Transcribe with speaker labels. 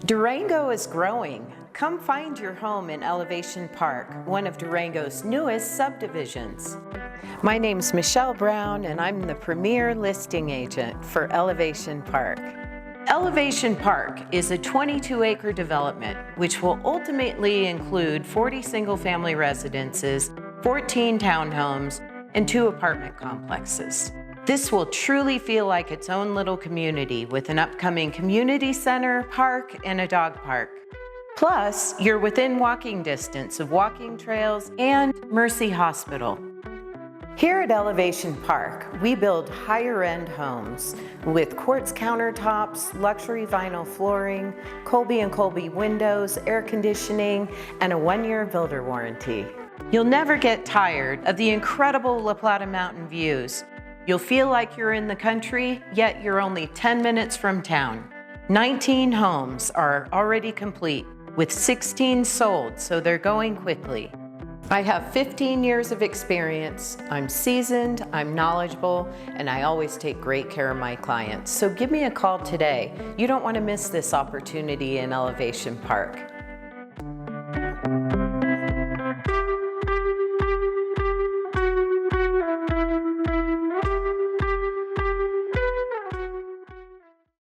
Speaker 1: Durango is growing. Come find your home in Elevation Park, one of Durango's newest subdivisions. My name's Michelle Brown, and I'm the premier listing agent for Elevation Park. Elevation Park is a 22-acre development which will ultimately include 40 single-family residences, 14 townhomes, and 2 apartment complexes. This will truly feel like its own little community with an upcoming community center, park, and a dog park. Plus, you're within walking distance of walking trails and Mercy Hospital. Here at Elevation Park, we build higher-end homes with quartz countertops, luxury vinyl flooring, Colby & Colby windows, air conditioning, and a 1-year builder warranty. You'll never get tired of the incredible La Plata Mountain views. You'll feel like you're in the country, yet you're only 10 minutes from town. 19 homes are already complete, with 16 sold, so they're going quickly. I have 15 years of experience. I'm seasoned, I'm knowledgeable, and I always take great care of my clients. So give me a call today. You don't want to miss this opportunity in Elevation Park.